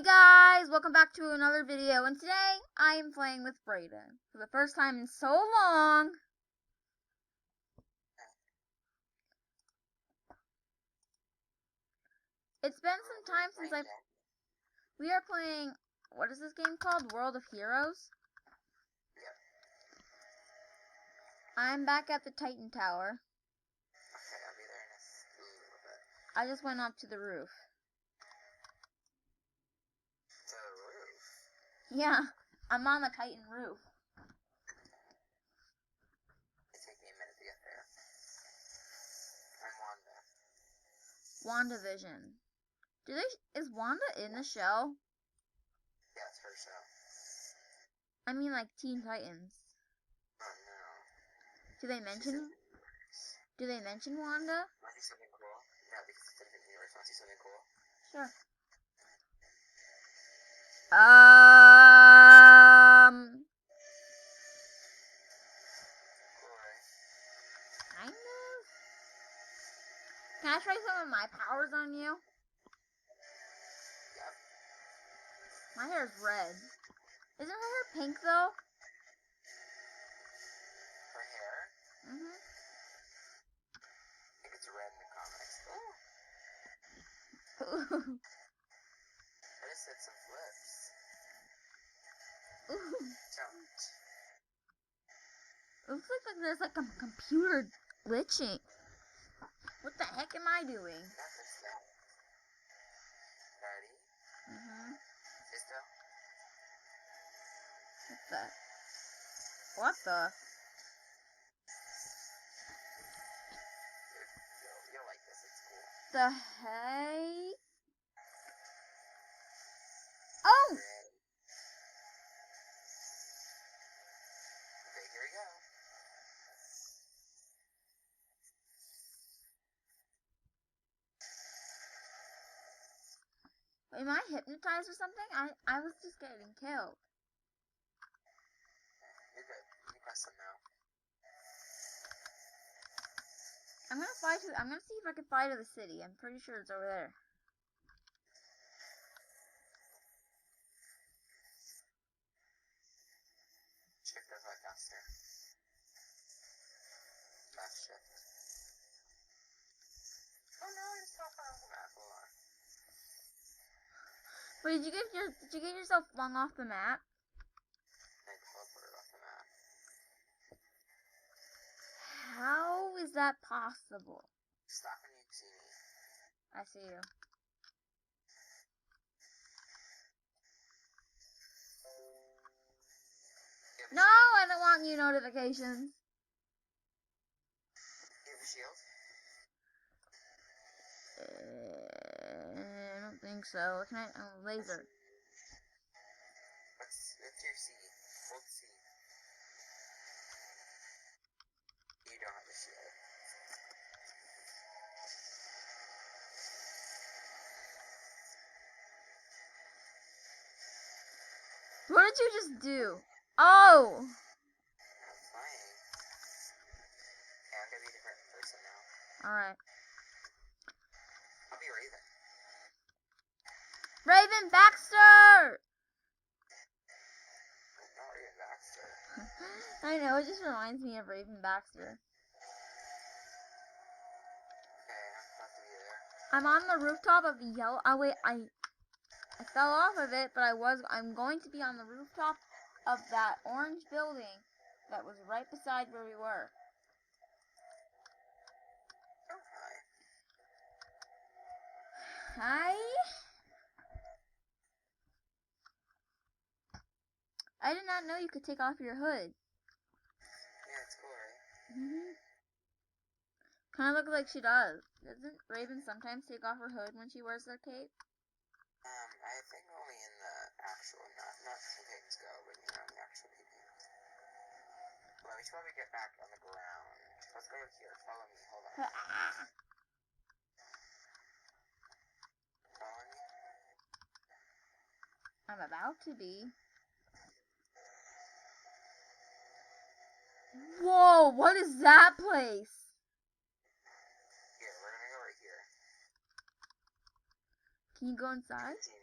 Hey guys, welcome back to another video, and today I am playing with Brayden for the first time in so long. It's been some time since we are playing, what is this game called? World of Heroes? Yep. I'm back at the Titan Tower. Okay, I'll be there in a little bit. I just went up to the roof. To the roof? Yeah, I'm on the Titan roof. It took me a minute to get there. I'm Wanda. WandaVision. Is Wanda in the show? Yeah, it's her show. I mean like Teen Titans. Oh no. Do they mention Wanda? Want to see something cool? No, because it's a different universe. Want to see something cool? Sure. Cool, right? Kind of. Can I try some of my powers on you? Yep. My hair's red. Isn't her hair pink though? Her hair? Mm-hmm. I think it's red in the comics. Ooh. I just did some flips. Ooh. Don't. It looks like there's like a computer glitching. What the heck am I doing? Not this though. Ready? Mm-hmm. This though? What's that? What the? You'll like this. It's cool. The heck? Oh! Okay, here we go. Am I hypnotized or something? I was just getting killed. You're good. You can press them now. I'm gonna see if I can fly to the city. I'm pretty sure it's over there. Shift goes like faster. Fast shift. Oh no, you're so far off the map. Hold on. Wait, did you get yourself flung off the map? I teleported off the map. How is that possible? Stop when you see me. I see you. No, I don't want new notifications. You have a shield? I don't think so. Can I? Oh, laser. What's your C? Hold C. You don't have a shield. What did you just do? Oh! I'm flying. Okay, I'm gonna be a different person now. Alright. I'll be Raven. Raven Baxter! Not Raven Baxter. I know, it just reminds me of Raven Baxter. Okay, I'm about to be there. I'm on the rooftop of the yellow. Oh wait, I fell off of it, but I'm going to be on the rooftop of that orange building that was right beside where we were. Oh, hi. Hi? I did not know you could take off your hood. Yeah, it's cool, right? Mm-hmm. Kind of looks like she does. Doesn't Raven sometimes take off her hood when she wears her cape? I think only in the actual, not some things go, but you know, in the actual TV. Well, we should probably get back on the ground. Let's go here. Follow me. Hold on. Follow me. I'm about to be. Whoa, what is that place? Here, we're gonna go right here. Can you go inside? See